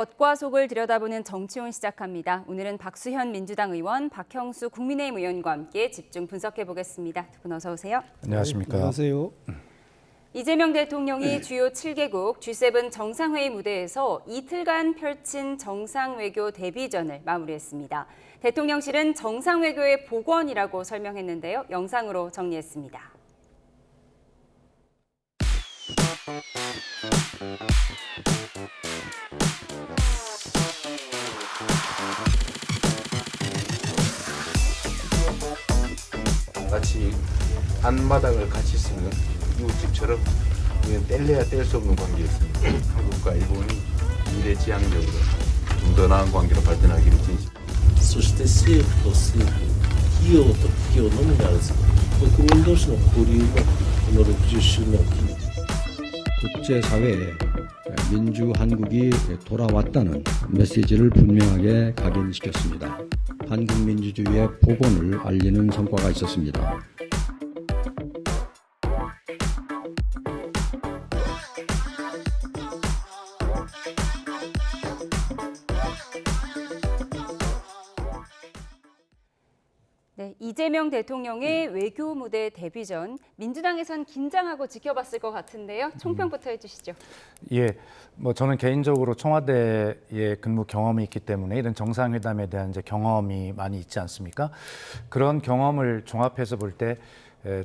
겉과 속을 들여다보는 정치온 시작합니다. 오늘은 박수현 민주당 의원, 박형수 국민의힘 의원과 함께 집중 분석해 보겠습니다. 두 분 어서 오세요. 안녕하십니까. 안녕하세요. 이재명 대통령이 주요 7개국 G7 정상회의 무대에서 이틀간 펼친 정상외교 데뷔전을 마무리했습니다. 대통령실은 정상외교의 복원이라고 설명했는데요. 영상으로 정리했습니다. 마치 앞마당을 같이 쓰는 이웃집처럼 우리는 뗄래야 뗄 수 없는 관계였습니다. 한국과 일본이 미래지향적으로 좀 더 나은 관계로 발전하기를 진심. そして政府と政府、企業と企業のみならず、国民同士の交流もこの60周年を機に 국제사회에 민주 한국이 돌아왔다는 메시지를 분명하게 각인시켰습니다. 한국 민주주의의 복원을 알리는 성과가 있었습니다. 네, 이재명 대통령의 외교 무대 데뷔 전 민주당에선 긴장하고 지켜봤을 것 같은데요. 총평부터 해주시죠. 예, 뭐 저는 개인적으로 청와대에 근무 경험이 있기 때문에 이런 정상회담에 대한 이제 경험이 많이 있지 않습니까? 그런 경험을 종합해서 볼 때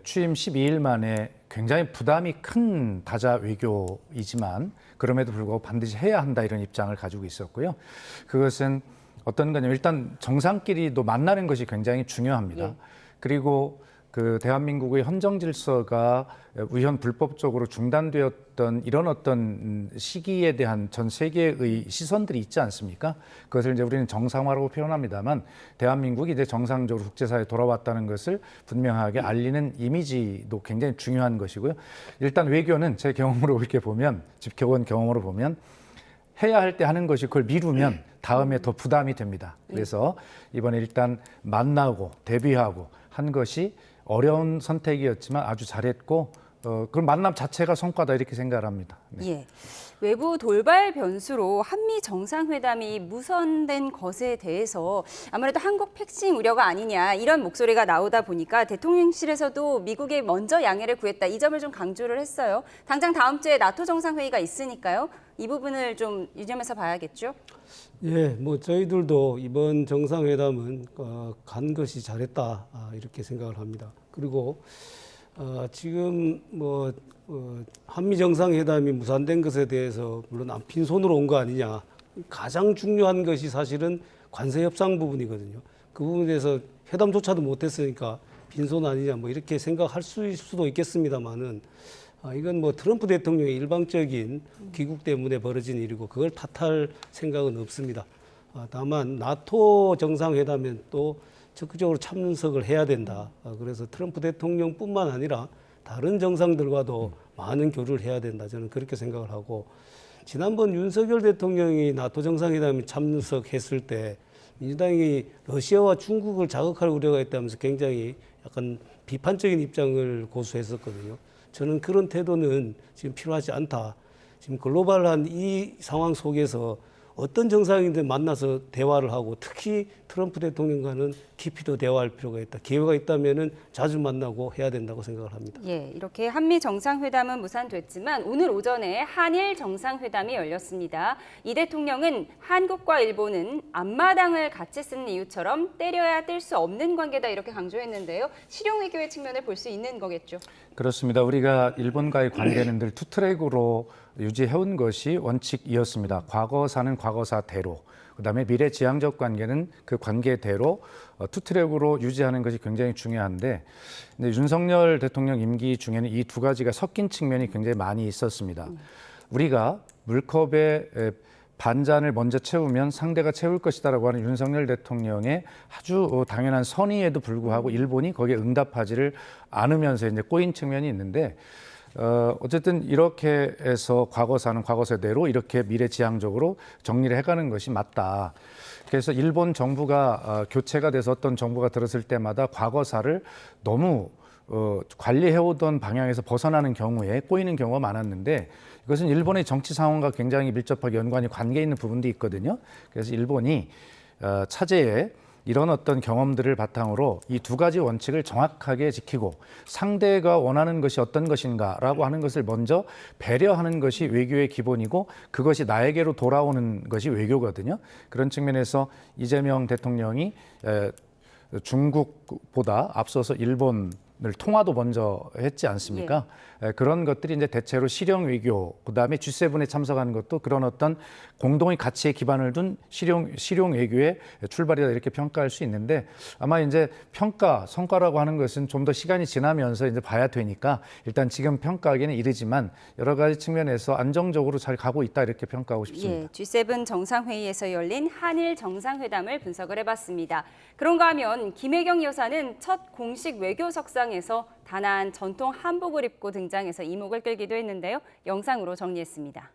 취임 12일 만에 굉장히 부담이 큰 다자 외교이지만 그럼에도 불구하고 반드시 해야 한다 이런 입장을 가지고 있었고요. 그것은 어떤 거냐면 일단 정상끼리도 만나는 것이 굉장히 중요합니다. 예. 그리고 그 대한민국의 헌정 질서가 우연 불법적으로 중단되었던 이런 어떤 시기에 대한 전 세계의 시선들이 있지 않습니까? 그것을 이제 우리는 정상화라고 표현합니다만 대한민국이 이제 정상적으로 국제사회에 돌아왔다는 것을 분명하게 알리는 이미지도 굉장히 중요한 것이고요. 일단 외교는 제 경험으로 이렇게 보면, 지켜본 경험으로 보면 해야 할 때 하는 것이 그걸 미루면 다음에 더 부담이 됩니다. 그래서 이번에 일단 만나고 데뷔하고 한 것이 어려운 선택이었지만 아주 잘했고 그 만남 자체가 성과다 이렇게 생각을 합니다. 네. 예. 외부 돌발 변수로 한미 정상회담이 무산된 것에 대해서 아무래도 한국 패싱 우려가 아니냐 이런 목소리가 나오다 보니까 대통령실에서도 미국에 먼저 양해를 구했다 이 점을 좀 강조를 했어요. 당장 다음 주에 나토 정상회의가 있으니까요. 이 부분을 좀 유념해서 봐야겠죠. 예, 뭐 저희들도 이번 정상회담은 간 것이 잘했다 이렇게 생각을 합니다. 그리고 지금 뭐 한미 정상회담이 무산된 것에 대해서 물론 빈손으로 온 거 아니냐. 가장 중요한 것이 사실은 관세 협상 부분이거든요. 그 부분에 대해서 회담조차도 못했으니까 빈손 아니냐 뭐 이렇게 생각할 수도 있겠습니다만은 이건 뭐 트럼프 대통령의 일방적인 귀국 때문에 벌어진 일이고 그걸 탓할 생각은 없습니다. 다만 나토 정상회담엔 또 적극적으로 참석을 해야 된다. 그래서 트럼프 대통령뿐만 아니라 다른 정상들과도 많은 교류를 해야 된다. 저는 그렇게 생각을 하고 지난번 윤석열 대통령이 나토 정상회담에 참석했을 때 민주당이 러시아와 중국을 자극할 우려가 있다면서 굉장히 약간 비판적인 입장을 고수했었거든요. 저는 그런 태도는 지금 필요하지 않다. 지금 글로벌한 이 상황 속에서 어떤 정상인들 만나서 대화를 하고 특히 트럼프 대통령과는 깊이 더 대화할 필요가 있다. 기회가 있다면은 자주 만나고 해야 된다고 생각을 합니다. 예, 이렇게 한미 정상회담은 무산됐지만 오늘 오전에 한일 정상회담이 열렸습니다. 이 대통령은 한국과 일본은 앞마당을 같이 쓰는 이유처럼 때려야 뗄 수 없는 관계다 이렇게 강조했는데요. 실용 외교의 측면을 볼 수 있는 거겠죠. 그렇습니다. 우리가 일본과의 관계는 늘 투트랙으로 유지해온 것이 원칙이었습니다. 과거사는 과거사대로, 그다음에 미래지향적 관계는 그 관계대로 투트랙으로 유지하는 것이 굉장히 중요한데 근데 윤석열 대통령 임기 중에는 이 두 가지가 섞인 측면이 굉장히 많이 있었습니다. 우리가 물컵에 반잔을 먼저 채우면 상대가 채울 것이다라고 하는 윤석열 대통령의 아주 당연한 선의에도 불구하고 일본이 거기에 응답하지를 않으면서 이제 꼬인 측면이 있는데 어쨌든 이렇게 해서 과거사는 과거사대로 이렇게 미래지향적으로 정리를 해가는 것이 맞다. 그래서 일본 정부가 교체가 돼서 어떤 정부가 들었을 때마다 과거사를 너무 관리해오던 방향에서 벗어나는 경우에 꼬이는 경우가 많았는데 이것은 일본의 정치 상황과 굉장히 밀접하게 연관이 관계 있는 부분도 있거든요. 그래서 일본이 차제에 이런 어떤 경험들을 바탕으로 이 두 가지 원칙을 정확하게 지키고 상대가 원하는 것이 어떤 것인가라고 하는 것을 먼저 배려하는 것이 외교의 기본이고 그것이 나에게로 돌아오는 것이 외교거든요. 그런 측면에서 이재명 대통령이 중국보다 앞서서 일본을 통화도 먼저 했지 않습니까? 그런 것들이 이제 대체로 실용 외교, 그다음에 G7에 참석하는 것도 그런 어떤 공동의 가치에 기반을 둔 실용 외교의 출발이다 이렇게 평가할 수 있는데 아마 이제 평가, 성과라고 하는 것은 좀 더 시간이 지나면서 이제 봐야 되니까 일단 지금 평가하기는 이르지만 여러 가지 측면에서 안정적으로 잘 가고 있다 이렇게 평가하고 싶습니다. 예, G7 정상회의에서 열린 한일 정상회담을 분석을 해봤습니다. 그런가 하면 김혜경 여사는 첫 공식 외교석상에서 단아한 전통 한복을 입고 등장해서 이목을 끌기도 했는데요. 영상으로 정리했습니다.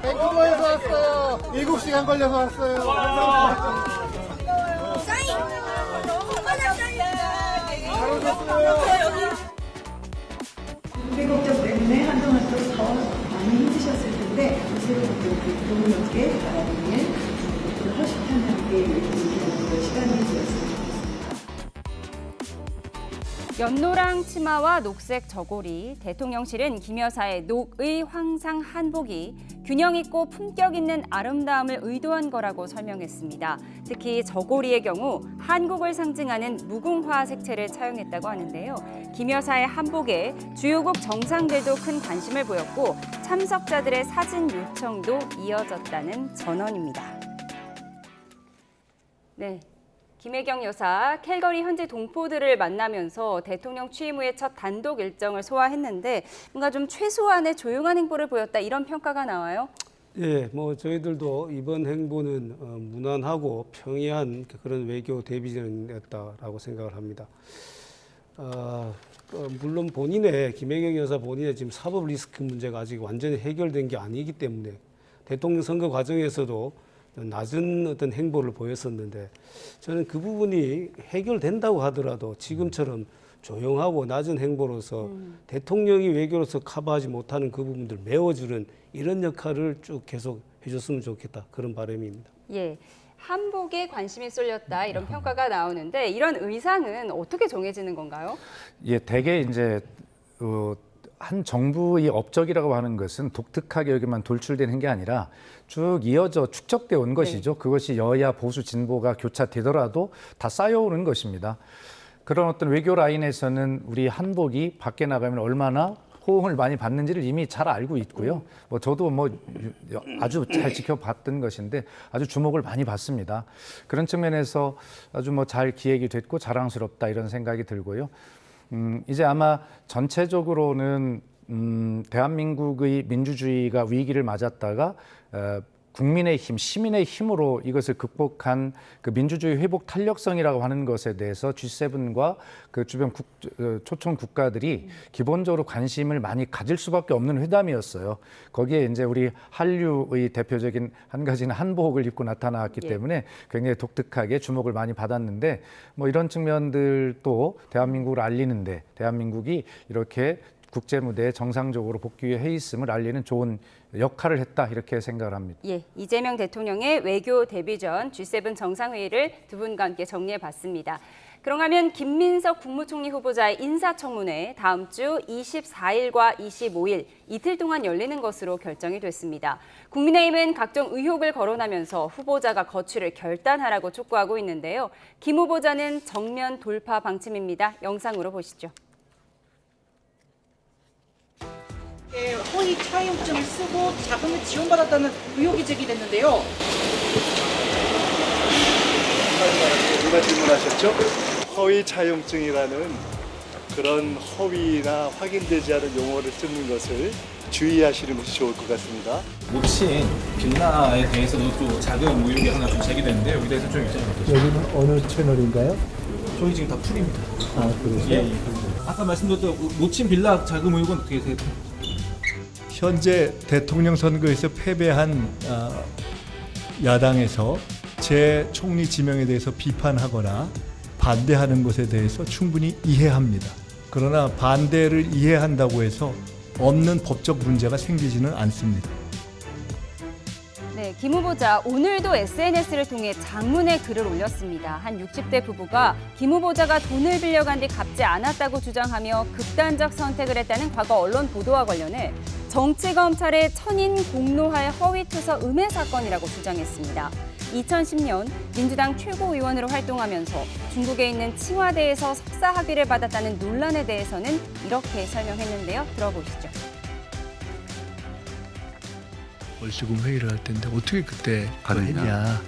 밴쿠버에서 왔어요. 7시간 걸려서 왔어요. 국내 걱정 때문에 한동안 또 더 많이 힘드셨을 텐데 이제부터 대통령께 바라보는 허심탄회하게 얘기하는 시간이 되었습니다. 연노랑 치마와 녹색 저고리, 대통령실은 김 여사의 녹의 황상 한복이 균형 있고 품격 있는 아름다움을 의도한 거라고 설명했습니다. 특히 저고리의 경우 한국을 상징하는 무궁화 색채를 차용했다고 하는데요. 김 여사의 한복에 주요국 정상들도 큰 관심을 보였고 참석자들의 사진 요청도 이어졌다는 전언입니다. 네. 김혜경 여사, 캘거리 현지 동포들을 만나면서 대통령 취임 후에 첫 단독 일정을 소화했는데 뭔가 좀 최소한의 조용한 행보를 보였다 이런 평가가 나와요. 예, 뭐 저희들도 이번 행보는 무난하고 평이한 그런 외교 데뷔전이었다라고 생각을 합니다. 물론 김혜경 여사 본인의 지금 사법 리스크 문제가 아직 완전히 해결된 게 아니기 때문에 대통령 선거 과정에서도 낮은 어떤 행보를 보였었는데 저는 그 부분이 해결된다고 하더라도 지금처럼 조용하고 낮은 행보로서 대통령이 외교로서 커버하지 못하는 그 부분들 메워주는 이런 역할을 쭉 계속 해줬으면 좋겠다 그런 바람입니다. 예, 한복에 관심이 쏠렸다 이런 평가가 나오는데 이런 의상은 어떻게 정해지는 건가요? 예, 대개 이제 한 정부의 업적이라고 하는 것은 독특하게 여기만 돌출되는 게 아니라 쭉 이어져 축적되어 온 것이죠. 그것이 여야 보수 진보가 교차되더라도 다 쌓여오는 것입니다. 그런 어떤 외교 라인에서는 우리 한복이 밖에 나가면 얼마나 호응을 많이 받는지를 이미 잘 알고 있고요. 뭐 저도 뭐 아주 잘 지켜봤던 것인데 아주 주목을 많이 받습니다. 그런 측면에서 아주 뭐 잘 기획이 됐고 자랑스럽다 이런 생각이 들고요. 이제 아마 전체적으로는 대한민국의 민주주의가 위기를 맞았다가 국민의 힘, 시민의 힘으로 이것을 극복한 그 민주주의 회복 탄력성이라고 하는 것에 대해서 G7과 그 주변 초청 국가들이 기본적으로 관심을 많이 가질 수밖에 없는 회담이었어요. 거기에 이제 우리 한류의 대표적인 한 가지는 한복을 입고 나타났기 때문에 굉장히 독특하게 주목을 많이 받았는데 뭐 이런 측면들도 대한민국을 알리는데 대한민국이 이렇게 국제 무대에 정상적으로 복귀해 있음을 알리는 좋은 역할을 했다 이렇게 생각을 합니다. 예, 이재명 대통령의 외교 데뷔 전 G7 정상회의를 두 분과 함께 정리해봤습니다. 그런가 하면 김민석 국무총리 후보자의 인사청문회 다음 주 24일과 25일 이틀 동안 열리는 것으로 결정이 됐습니다. 국민의힘은 각종 의혹을 거론하면서 후보자가 거취를 결단하라고 촉구하고 있는데요. 김 후보자는 정면 돌파 방침입니다. 영상으로 보시죠. 허위 차용증을 쓰고 자금을 지원받았다는 의혹이 제기됐는데요. 누가 질문하셨죠? 허위 차용증이라는 그런 허위나 확인되지 않은 용어를 쓰는 것을 주의하시는 것이 좋을 것 같습니다. 모친 빌라에 대해서도 또 자금 의혹이 하나 좀 제기됐는데 여기 대해서 좀 입장이 여기는 어느 채널인가요? 저희 지금 다 풀입니다. 아, 그러세요? 예. 아까 말씀드렸던 모친 빌라 자금 의혹은 어떻게 되세요? 현재 대통령 선거에서 패배한 야당에서 제 총리 지명에 대해서 비판하거나 반대하는 것에 대해서 충분히 이해합니다. 그러나 반대를 이해한다고 해서 없는 법적 문제가 생기지는 않습니다. 네, 김 후보자 오늘도 SNS를 통해 장문의 글을 올렸습니다. 한 60대 부부가 김 후보자가 돈을 빌려간 뒤 갚지 않았다고 주장하며 극단적 선택을 했다는 과거 언론 보도와 관련해 정치검찰의 천인 공노할 허위투서 음해 사건이라고 주장했습니다. 2010년 민주당 최고위원으로 활동하면서 중국에 있는 칭화대에서 석사 학위를 받았다는 논란에 대해서는 이렇게 설명했는데요. 들어보시죠. 월수금 회의를 할 텐데 어떻게 그때 했냐.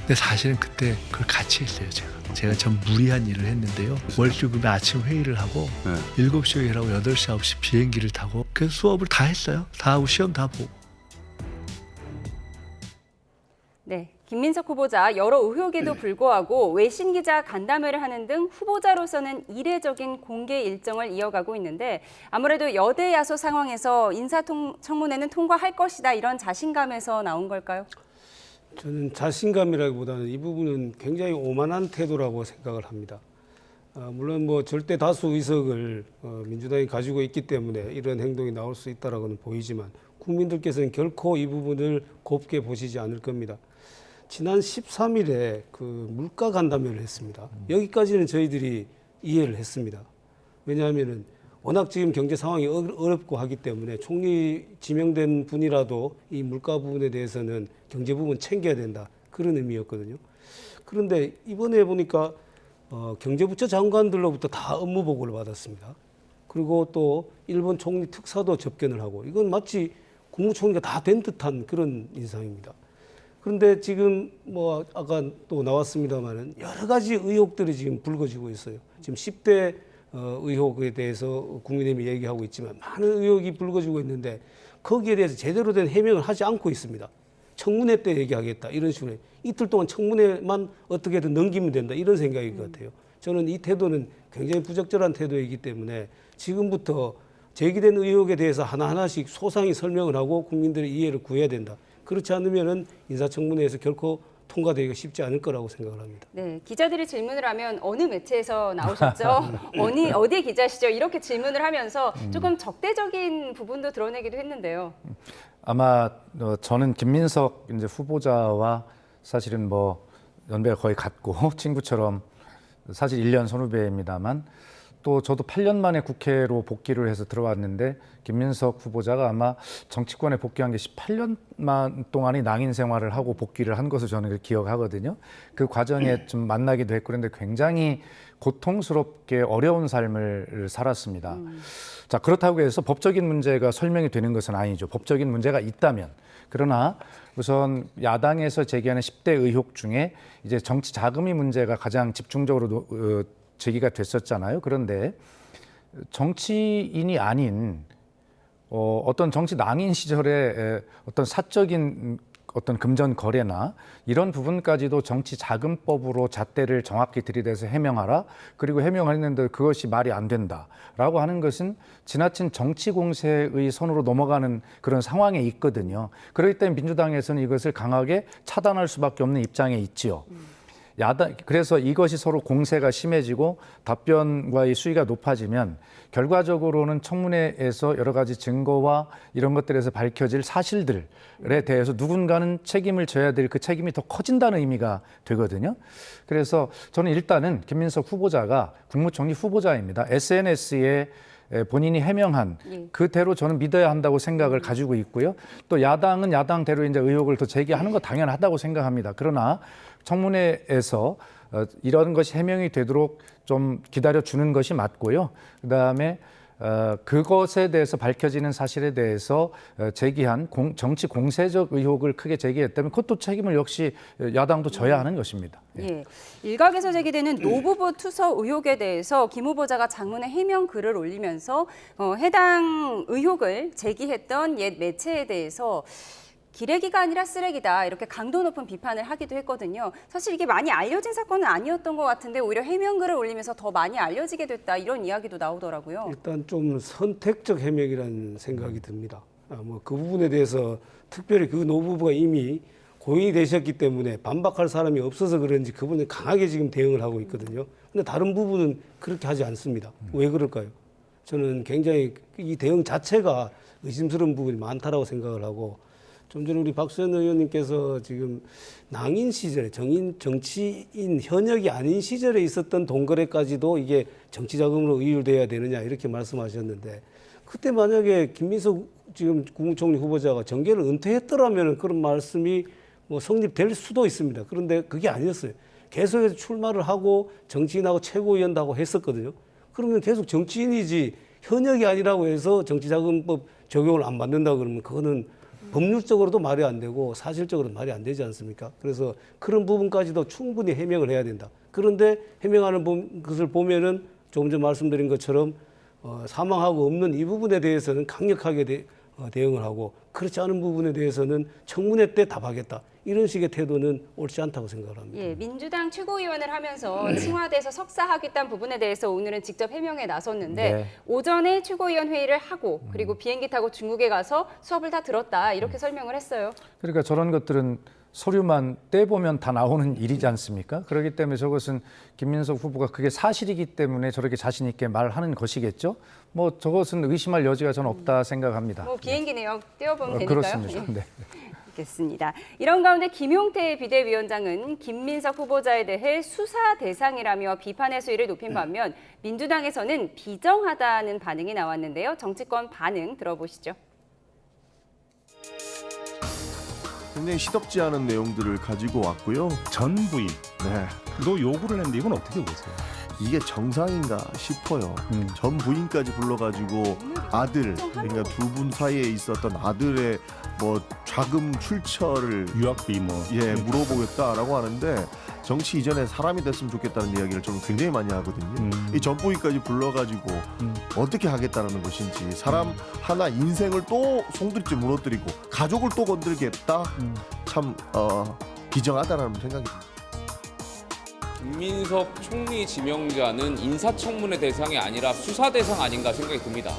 근데 사실은 그때 그걸 같이 했어요. 제가 좀 무리한 일을 했는데요. 월수금에 아침 회의를 하고 7시 회의를 하고 8시, 9시 비행기를 타고 그래서 수업을 다 했어요. 다 하고 시험 다 보고. 네, 김민석 후보자 여러 의혹에도 불구하고 외신 기자 간담회를 하는 등 후보자로서는 이례적인 공개 일정을 이어가고 있는데 아무래도 여대 야소 상황에서 인사청문회는 통과할 것이다 이런 자신감에서 나온 걸까요? 저는 자신감이라기보다는 이 부분은 굉장히 오만한 태도라고 생각을 합니다. 물론 뭐 절대 다수 의석을 민주당이 가지고 있기 때문에 이런 행동이 나올 수 있다라고는 보이지만 국민들께서는 결코 이 부분을 곱게 보시지 않을 겁니다. 지난 13일에 그 물가 간담회를 했습니다. 여기까지는 저희들이 이해를 했습니다. 왜냐하면은 워낙 지금 경제 상황이 어렵고 하기 때문에 총리 지명된 분이라도 이 물가 부분에 대해서는 경제 부분 챙겨야 된다. 그런 의미였거든요. 그런데 이번에 보니까 경제부처 장관들로부터 다 업무 보고를 받았습니다. 그리고 또 일본 총리 특사도 접견을 하고 이건 마치 국무총리가 다 된 듯한 그런 인상입니다. 그런데 지금 뭐 아까 또 나왔습니다만은 여러 가지 의혹들이 지금 불거지고 있어요. 지금 10대 의혹에 대해서 국민의힘이 얘기하고 있지만 많은 의혹이 불거지고 있는데 거기에 대해서 제대로 된 해명을 하지 않고 있습니다. 청문회 때 얘기하겠다 이런 식으로 이틀 동안 청문회만 어떻게든 넘기면 된다 이런 생각인 것 같아요. 저는 이 태도는 굉장히 부적절한 태도이기 때문에 지금부터 제기된 의혹에 대해서 하나하나씩 소상히 설명을 하고 국민들의 이해를 구해야 된다. 그렇지 않으면은 인사청문회에서 결코 통과되기가 쉽지 않을 거라고 생각을 합니다. 네, 기자들이 질문을 하면 어느 매체에서 나오셨죠? 어디 기자시죠? 이렇게 질문을 하면서 조금 적대적인 부분도 드러내기도 했는데요. 아마 저는 김민석 이제 후보자와 사실은 뭐 연배가 거의 같고 친구처럼 사실 1년 선후배입니다만 또 저도 8년 만에 국회로 복귀를 해서 들어왔는데 김민석 후보자가 아마 정치권에 복귀한 게 18년 동안이 낭인 생활을 하고 복귀를 한 것을 저는 기억하거든요. 그 과정에 좀 만나기도 했고 그런데 굉장히 고통스럽게 어려운 삶을 살았습니다. 자, 그렇다고 해서 법적인 문제가 설명이 되는 것은 아니죠. 법적인 문제가 있다면. 그러나 우선 야당에서 제기하는 10대 의혹 중에 이제 정치 자금이 문제가 가장 집중적으로 제기가 됐었잖아요. 그런데 정치인이 아닌 어떤 정치 낭인 시절에 어떤 사적인 어떤 금전 거래나 이런 부분까지도 정치 자금법으로 잣대를 정확히 들이대서 해명하라. 그리고 해명했는데 그것이 말이 안 된다라고 하는 것은 지나친 정치 공세의 선으로 넘어가는 그런 상황에 있거든요. 그렇기 때문에 민주당에서는 이것을 강하게 차단할 수밖에 없는 입장에 있지요. 그래서 이것이 서로 공세가 심해지고 답변과의 수위가 높아지면 결과적으로는 청문회에서 여러 가지 증거와 이런 것들에서 밝혀질 사실들에 대해서 누군가는 책임을 져야 될 그 책임이 더 커진다는 의미가 되거든요. 그래서 저는 일단은 김민석 후보자가 국무총리 후보자입니다. SNS에 본인이 해명한 그대로 저는 믿어야 한다고 생각을 가지고 있고요. 또 야당은 야당대로 이제 의혹을 더 제기하는 거 당연하다고 생각합니다. 그러나 청문회에서 이런 것이 해명이 되도록 좀 기다려주는 것이 맞고요. 그다음에 그것에 대해서 밝혀지는 사실에 대해서 제기한 정치 공세적 의혹을 크게 제기했다면 그것도 책임을 역시 야당도 져야 하는 것입니다. 예. 일각에서 제기되는 노부부 투서 의혹에 대해서 김 후보자가 장문의 해명 글을 올리면서 해당 의혹을 제기했던 옛 매체에 대해서 기레기가 아니라 쓰레기다 이렇게 강도 높은 비판을 하기도 했거든요. 사실 이게 많이 알려진 사건은 아니었던 것 같은데 오히려 해명글을 올리면서 더 많이 알려지게 됐다 이런 이야기도 나오더라고요. 일단 좀 선택적 해명이라는 생각이 듭니다. 뭐 그 부분에 대해서 특별히 그 노부부가 이미 고인이 되셨기 때문에 반박할 사람이 없어서 그런지 그분은 강하게 지금 대응을 하고 있거든요. 근데 다른 부분은 그렇게 하지 않습니다. 왜 그럴까요? 저는 굉장히 이 대응 자체가 의심스러운 부분이 많다라고 생각을 하고, 좀 전에 우리 박수현 의원님께서 지금 낭인 시절에 정치인 현역이 아닌 시절에 있었던 돈거래까지도 이게 정치 자금으로 의율돼야 되느냐 이렇게 말씀하셨는데, 그때 만약에 김민석 지금 국무총리 후보자가 정계를 은퇴했더라면 그런 말씀이 뭐 성립될 수도 있습니다. 그런데 그게 아니었어요. 계속해서 출마를 하고 정치인하고 최고위원도 하고 했었거든요. 그러면 계속 정치인이지 현역이 아니라고 해서 정치자금법 적용을 안 받는다 그러면 그거는 법률적으로도 말이 안 되고 사실적으로도 말이 안 되지 않습니까? 그래서 그런 부분까지도 충분히 해명을 해야 된다. 그런데 해명하는 것을 보면은 조금 전 말씀드린 것처럼 사망하고 없는 이 부분에 대해서는 강력하게 대응을 하고, 그렇지 않은 부분에 대해서는 청문회 때 답하겠다, 이런 식의 태도는 옳지 않다고 생각을 합니다. 예, 민주당 최고위원을 하면서 청와대에서 석사하겠다는 부분에 대해서 오늘은 직접 해명에 나섰는데, 네. 오전에 최고위원 회의를 하고 그리고 비행기 타고 중국에 가서 수업을 다 들었다, 이렇게 설명을 했어요. 그러니까 저런 것들은 서류만 떼보면 다 나오는 일이지 않습니까? 그렇기 때문에 저것은 김민석 후보가 그게 사실이기 때문에 저렇게 자신 있게 말하는 것이겠죠. 뭐 저것은 의심할 여지가 저는 없다 생각합니다. 뭐 비행기 내역 떼어보면 되니까요. 그렇습니다. 네. 알겠습니다. 이런 가운데 김용태 비대위원장은 김민석 후보자에 대해 수사 대상이라며 비판의 수위를 높인 반면 민주당에서는 비정하다는 반응이 나왔는데요. 정치권 반응 들어보시죠. 굉장히 시덥지 않은 내용들을 가지고 왔고요. 전 부인. 네. 너 요구를 했는데 이건 어떻게 보세요? 이게 정상인가 싶어요. 전 부인까지 불러가지고 아들, 그러니까 두 분 사이에 있었던 아들의 뭐 자금 출처를 유학비 뭐 물어보겠다라고 하는데, 정치 이전에 사람이 됐으면 좋겠다는 이야기를 저는 굉장히 많이 하거든요. 이 전 부인까지 불러가지고 어떻게 하겠다라는 것인지, 사람 하나 인생을 또 송두리째 무너뜨리고 가족을 또 건들겠다, 참 비정하다라는 생각이 듭니다. 김민석 총리 지명자는 인사청문회 대상이 아니라 수사 대상 아닌가 생각이 듭니다.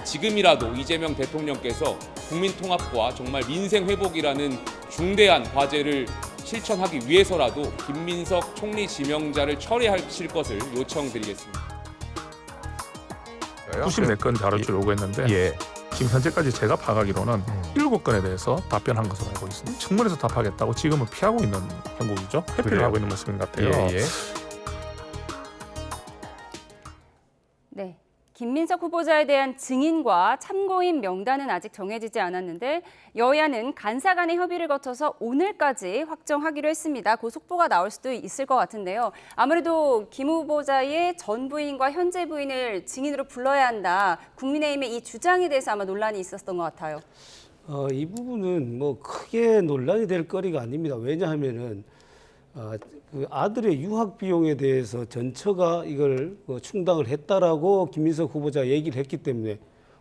지금이라도 이재명 대통령께서 국민통합과 정말 민생 회복이라는 중대한 과제를 실천하기 위해서라도 김민석 총리 지명자를 처리하실 것을 요청드리겠습니다. 94건 자료를 요구했는데 지금 현재까지 제가 파악하기로는 7건에 대해서 답변한 것으로 알고 있습니다. 청문회에서 답하겠다고 지금은 피하고 있는 형국이죠. 회피를 하고 있는 모습인 것 같아요. 네. 김민석 후보자에 대한 증인과 참고인 명단은 아직 정해지지 않았는데 여야는 간사 간의 협의를 거쳐서 오늘까지 확정하기로 했습니다. 그 속보가 나올 수도 있을 것 같은데요. 아무래도 김 후보자의 전 부인과 현재 부인을 증인으로 불러야 한다, 국민의힘의 이 주장에 대해서 아마 논란이 있었던 것 같아요. 이 부분은 뭐 크게 논란이 될 거리가 아닙니다. 왜냐하면은 그 아들의 유학 비용에 대해서 전처가 이걸 충당을 했다라고 김민석 후보자가 얘기를 했기 때문에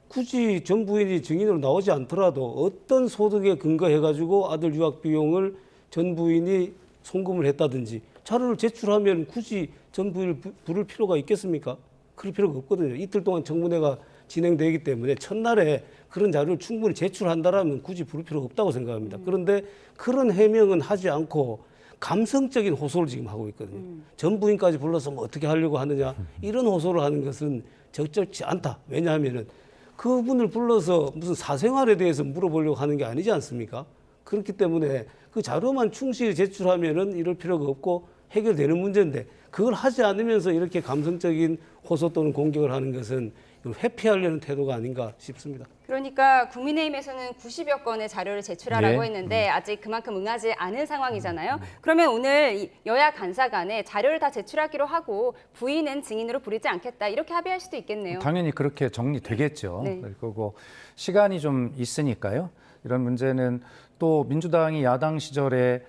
굳이 전 부인이 증인으로 나오지 않더라도 어떤 소득에 근거해가지고 아들 유학 비용을 전 부인이 송금을 했다든지 자료를 제출하면 굳이 전 부인을 부를 필요가 있겠습니까? 그럴 필요가 없거든요. 이틀 동안 청문회가 진행되기 때문에 첫날에 그런 자료를 충분히 제출한다라면 굳이 부를 필요가 없다고 생각합니다. 그런데 그런 해명은 하지 않고 감성적인 호소를 지금 하고 있거든요. 전 부인까지 불러서 뭐 어떻게 하려고 하느냐, 이런 호소를 하는 것은 적절치 않다. 왜냐하면은 그분을 불러서 무슨 사생활에 대해서 물어보려고 하는 게 아니지 않습니까? 그렇기 때문에 그 자료만 충실히 제출하면은 이럴 필요가 없고 해결되는 문제인데, 그걸 하지 않으면서 이렇게 감성적인 호소 또는 공격을 하는 것은 회피하려는 태도가 아닌가 싶습니다. 그러니까 국민의힘에서는 90여 건의 자료를 제출하라고 했는데 아직 그만큼 응하지 않은 상황이잖아요. 그러면 오늘 여야 간사 간에 자료를 다 제출하기로 하고 부인은 증인으로 부르지 않겠다, 이렇게 합의할 수도 있겠네요. 당연히 그렇게 정리되겠죠. 네. 그리고 시간이 좀 있으니까요. 이런 문제는 또 민주당이 야당 시절에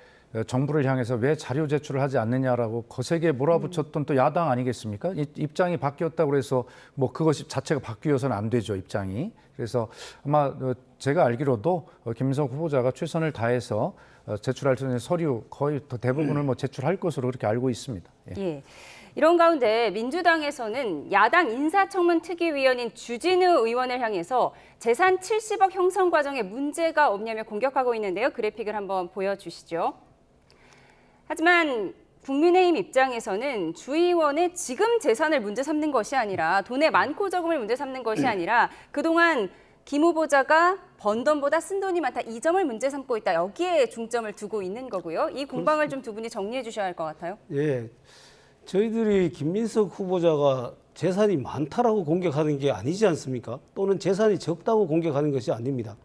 정부를 향해서 왜 자료 제출을 하지 않느냐라고 거세게 몰아붙였던 또 야당 아니겠습니까? 입장이 바뀌었다고 해서 뭐 그것이 자체가 바뀌어서는 안 되죠, 입장이. 그래서 아마 제가 알기로도 김민석 후보자가 최선을 다해서 제출할 수 있는 서류 거의 대부분을 뭐 제출할 것으로 그렇게 알고 있습니다. 예. 이런 가운데 민주당에서는 야당 인사청문 특위위원인 주진우 의원을 향해서 재산 70억 형성 과정에 문제가 없냐며 공격하고 있는데요. 그래픽을 한번 보여주시죠. 하지만 국민의힘 입장에서는 주 의원의 지금 재산을 문제 삼는 것이 아니라 돈의 많고 적음을 문제 삼는 것이 아니라 그동안 김 후보자가 번 돈보다 쓴 돈이 많다. 이 점을 문제 삼고 있다. 여기에 중점을 두고 있는 거고요. 이 공방을 좀 두 분이 정리해 주셔야 할 것 같아요. 예, 저희들이 김민석 후보자가 재산이 많다라고 공격하는 게 아니지 않습니까? 또는 재산이 적다고 공격하는 것이 아닙니다.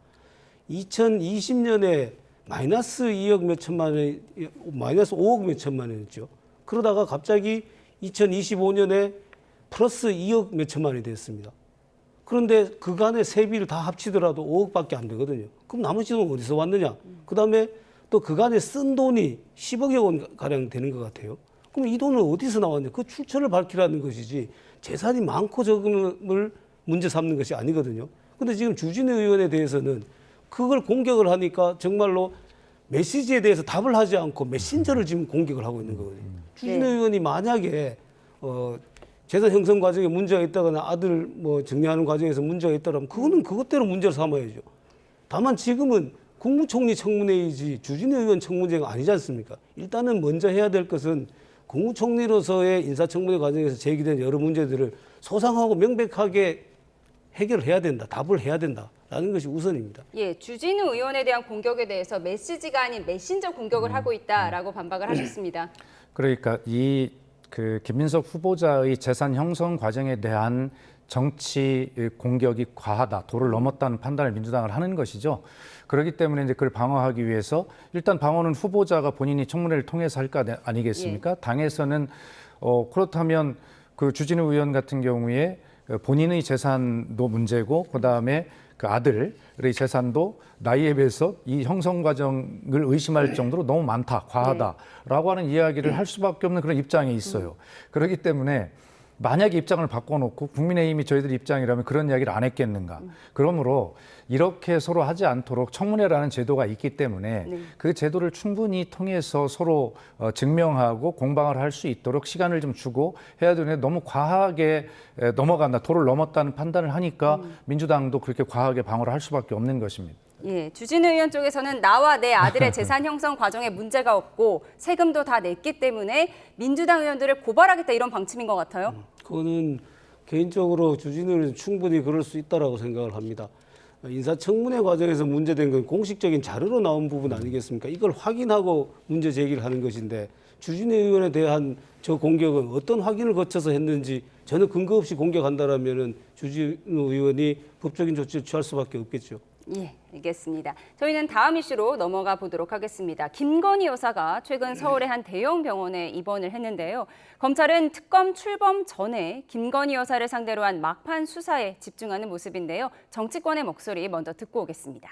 2020년에 마이너스 2억 몇 천만 원, 마이너스 5억 몇 천만 원이었죠. 그러다가 갑자기 2025년에 플러스 2억 몇 천만 원이 됐습니다. 그런데 그간의 세비를 다 합치더라도 5억밖에 안 되거든요. 그럼 나머지 돈은 어디서 왔느냐? 그다음에 또 그간에 쓴 돈이 10억여 원 가량 되는 것 같아요. 그럼 이 돈은 어디서 나왔냐? 그 출처를 밝히라는 것이지 재산이 많고 적음을 문제 삼는 것이 아니거든요. 근데 지금 주진우 의원에 대해서는 그걸 공격을 하니까 정말로 메시지에 대해서 답을 하지 않고 메신저를 지금 공격을 하고 있는 거거든요. 주진우 의원이 만약에 재산 형성 과정에 문제가 있다거나 아들 뭐 정리하는 과정에서 문제가 있다면 그거는 그것대로 문제를 삼아야죠. 다만 지금은 국무총리 청문회이지 주진우 의원 청문회가 아니지 않습니까? 일단은 먼저 해야 될 것은 국무총리로서의 인사청문회 과정에서 제기된 여러 문제들을 소상하고 명백하게 해결을 해야 된다. 답을 해야 된다라는 것이 우선입니다. 예, 주진우 의원에 대한 공격에 대해서 메시지가 아닌 메신저 공격을 하고 있다라고 반박을 하셨습니다. 그러니까 그 김민석 후보자의 재산 형성 과정에 대한 정치 공격이 과하다, 도를 넘었다는 판단을 민주당을 하는 것이죠. 그렇기 때문에 이제 그걸 방어하기 위해서 일단 방어는 후보자가 본인이 청문회를 통해서 할 거 아니겠습니까? 예. 당에서는 그렇다면 그 주진우 의원 같은 경우에 본인의 재산도 문제고 그다음에 그 아들의 재산도 나이에 비해서 이 형성 과정을 의심할 정도로 너무 많다, 과하다라고 하는 이야기를 할 수밖에 없는 그런 입장이 있어요. 그렇기 때문에 만약에 입장을 바꿔놓고 국민의힘이 저희들 입장이라면 그런 이야기를 안 했겠는가. 그러므로 이렇게 서로 하지 않도록 청문회라는 제도가 있기 때문에 그 제도를 충분히 통해서 서로 증명하고 공방을 할 수 있도록 시간을 좀 주고 해야 되는데 너무 과하게 넘어간다, 도를 넘었다는 판단을 하니까 민주당도 그렇게 과하게 방어를 할 수밖에 없는 것입니다. 예, 주진우 의원 쪽에서는 나와 내 아들의 재산 형성 과정에 문제가 없고 세금도 다 냈기 때문에 민주당 의원들을 고발하겠다 이런 방침인 것 같아요. 그거는 개인적으로 주진우는 충분히 그럴 수 있다라고 생각을 합니다. 인사청문회 과정에서 문제된 건 공식적인 자료로 나온 부분 아니겠습니까? 이걸 확인하고 문제 제기를 하는 것인데 주진우 의원에 대한 저 공격은 어떤 확인을 거쳐서 했는지 전혀 근거 없이 공격한다라면은 주진우 의원이 법적인 조치를 취할 수밖에 없겠죠. 예, 알겠습니다. 저희는 다음 이슈로 넘어가 보도록 하겠습니다. 김건희 여사가 최근 서울의 한 대형 병원에 입원을 했는데요. 검찰은 특검 출범 전에 김건희 여사를 상대로 한 막판 수사에 집중하는 모습인데요. 정치권의 목소리 먼저 듣고 오겠습니다.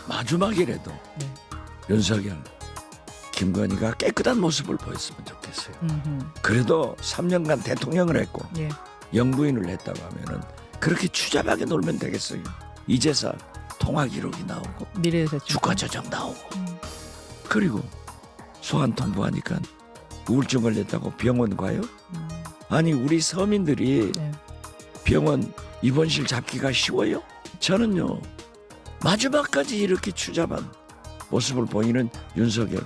마지막이라도 윤석열, 김건희가 깨끗한 모습을 보였으면 좋겠어요. 그래도 3년간 대통령을 했고 영부인을 했다고 하면은 그렇게 추잡하게 놀면 되겠어요. 이제서 통화 기록이 나오고 주가 조작 나오고 그리고 소환 통보하니까 우울증 걸렸다고 병원 가요? 아니 우리 서민들이 병원 입원실 잡기가 쉬워요? 저는요 마지막까지 이렇게 추잡한 모습을 보이는 윤석열,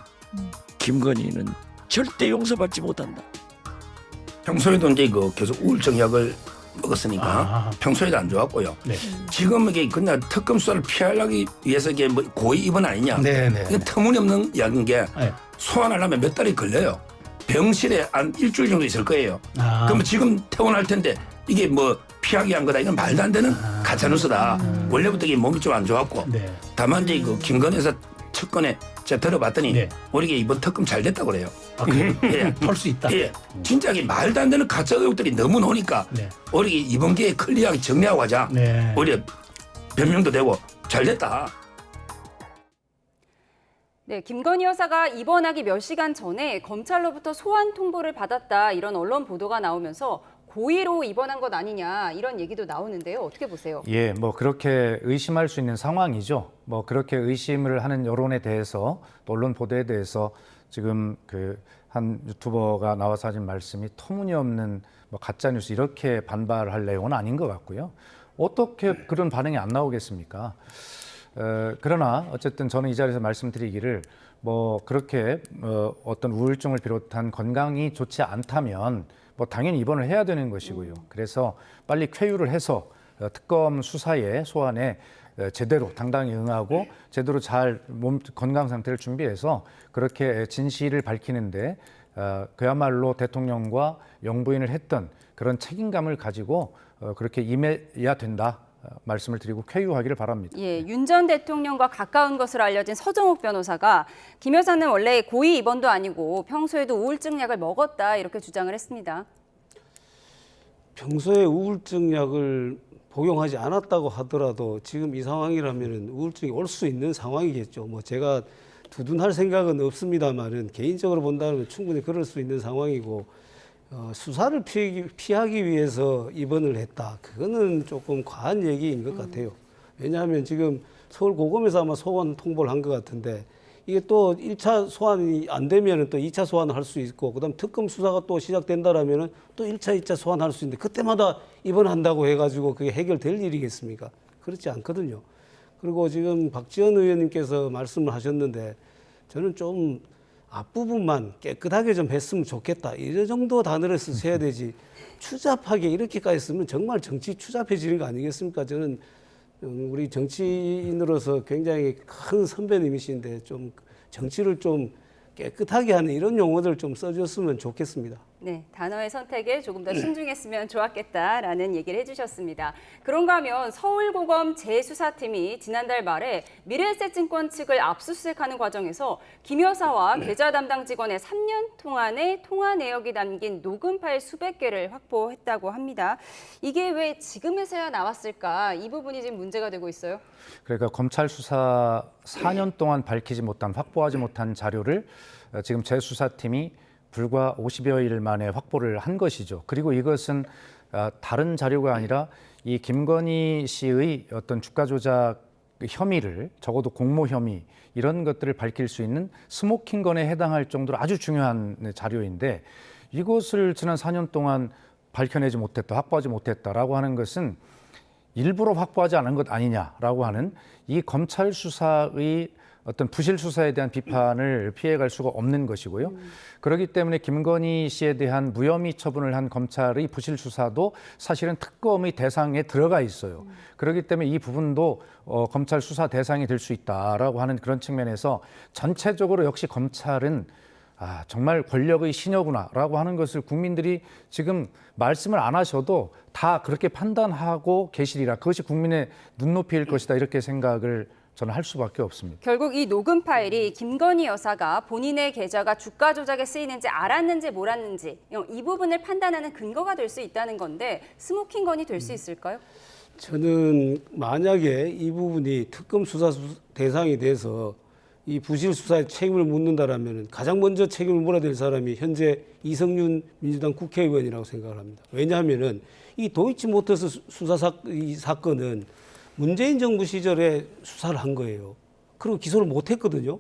김건희는 절대 용서받지 못한다. 평소에도 이제 계속 우울증 약을 먹었으니까 평소에도 안 좋았고요. 지금 이게 그냥 특검 수사를 피하기 위해서 이게 뭐 고의 입원 아니냐? 이게 터무니없는 약인 게 소환하려면 몇 달이 걸려요. 병실에 한 일주일 정도 있을 거예요. 그러면 지금 퇴원할 텐데 이게 뭐 피하기 한 거다. 이건 말도 안 되는 가짜뉴스다. 원래부터 이게 몸이 좀 안 좋았고. 다만 이제 그 김건희 여사 특검에 제가 들어봤더니 우리가 이번 특검 잘 됐다고 그래요. 예, 볼 수 있다. 예, 진짜 이게 말도 안 되는 가짜 의혹들이 너무 나오니까 우리 이번 기회에 클리어하게 정리하고 하자. 우리 변명도 되고 잘 됐다. 네, 김건희 여사가 입원하기 몇 시간 전에 검찰로부터 소환 통보를 받았다 이런 언론 보도가 나오면서 고의로 입원한 것 아니냐 이런 얘기도 나오는데요. 어떻게 보세요? 예, 뭐 그렇게 의심할 수 있는 상황이죠. 뭐 그렇게 의심을 하는 여론에 대해서 또 언론 보도에 대해서 지금 그 한 유튜버가 나와서 하신 말씀이 터무니없는 뭐 가짜 뉴스 이렇게 반발할 내용은 아닌 것 같고요. 어떻게 그런 반응이 안 나오겠습니까? 그러나 어쨌든 저는 이 자리에서 말씀드리기를 뭐 그렇게 어떤 우울증을 비롯한 건강이 좋지 않다면 뭐 당연히 입원을 해야 되는 것이고요. 그래서 빨리 쾌유를 해서 특검 수사에 소환에 제대로 당당히 응하고 제대로 잘 몸 건강 상태를 준비해서 그렇게 진실을 밝히는데 그야말로 대통령과 영부인을 했던 그런 책임감을 가지고 그렇게 임해야 된다. 말씀을 드리고 쾌유하기를 바랍니다. 예, 윤 전 대통령과 가까운 것으로 알려진 서정욱 변호사가 김 여사는 원래 고의 입원도 아니고 평소에도 우울증 약을 먹었다 이렇게 주장을 했습니다. 평소에 우울증 약을 복용하지 않았다고 하더라도 지금 이 상황이라면 우울증이 올 수 있는 상황이겠죠. 뭐 제가 두둔할 생각은 없습니다만은 개인적으로 본다면 충분히 그럴 수 있는 상황이고 수사를 피하기 위해서 입원을 했다. 그거는 조금 과한 얘기인 것 같아요. 왜냐하면 지금 서울고검에서 아마 소환 통보를 한 것 같은데 이게 또 1차 소환이 안 되면 또 2차 소환을 할 수 있고 그다음 특검 수사가 또 시작된다라면 또 1차, 2차 소환할 수 있는데 그때마다 입원한다고 해가지고 그게 해결될 일이겠습니까? 그렇지 않거든요. 그리고 지금 박지원 의원님께서 말씀을 하셨는데 저는 좀 앞부분만 깨끗하게 좀 했으면 좋겠다. 이런 정도 단어를 쓰셔야 되지. 추잡하게 이렇게까지 쓰면 정말 정치 추잡해지는 거 아니겠습니까? 저는 우리 정치인으로서 굉장히 큰 선배님이신데 좀 정치를 좀 깨끗하게 하는 이런 용어들 좀 써줬으면 좋겠습니다. 네, 단어의 선택에 조금 더 신중했으면 좋았겠다라는 얘기를 해주셨습니다. 그런가 하면 서울고검 재수사팀이 지난달 말에 미래에셋증권 측을 압수수색하는 과정에서 김 여사와 계좌 담당 직원의 3년 동안의 통화 내역이 담긴 녹음 파일 수백 개를 확보했다고 합니다. 이게 왜 지금에서야 나왔을까? 이 부분이 지금 문제가 되고 있어요. 그러니까 검찰 수사 4년 동안 밝히지 못한 확보하지 못한 자료를 지금 재수사팀이 불과 50여일 만에 확보를 한 것이죠. 그리고 이것은 다른 자료가 아니라 이 김건희 씨의 어떤 주가 조작 혐의를 적어도 공모 혐의 이런 것들을 밝힐 수 있는 스모킹건에 해당할 정도로 아주 중요한 자료인데 이것을 지난 4년 동안 밝혀내지 못했다, 확보하지 못했다라고 하는 것은 일부러 확보하지 않은 것 아니냐라고 하는 이 검찰 수사의 어떤 부실 수사에 대한 비판을 피해갈 수가 없는 것이고요. 그렇기 때문에 김건희 씨에 대한 무혐의 처분을 한 검찰의 부실 수사도 사실은 특검의 대상에 들어가 있어요. 그렇기 때문에 이 부분도 검찰 수사 대상이 될 수 있다라고 하는 그런 측면에서 전체적으로 역시 검찰은 정말 권력의 시녀구나라고 하는 것을 국민들이 지금 말씀을 안 하셔도 다 그렇게 판단하고 계시리라. 그것이 국민의 눈높이일 것이다 이렇게 생각을 저는 할 수밖에 없습니다. 결국 이 녹음 파일이 김건희 여사가 본인의 계좌가 주가 조작에 쓰이는지 알았는지 몰랐는지 이 부분을 판단하는 근거가 될 수 있다는 건데 스모킹건이 될 수 있을까요? 저는 만약에 이 부분이 특검 수사 대상이 돼서 이 부실 수사에 책임을 묻는다라면 가장 먼저 책임을 물어야 될 사람이 현재 이성윤 민주당 국회의원이라고 생각을 합니다. 왜냐하면은 이 도이치모터스 이 사건은 문재인 정부 시절에 수사를 한 거예요. 그리고 기소를 못 했거든요.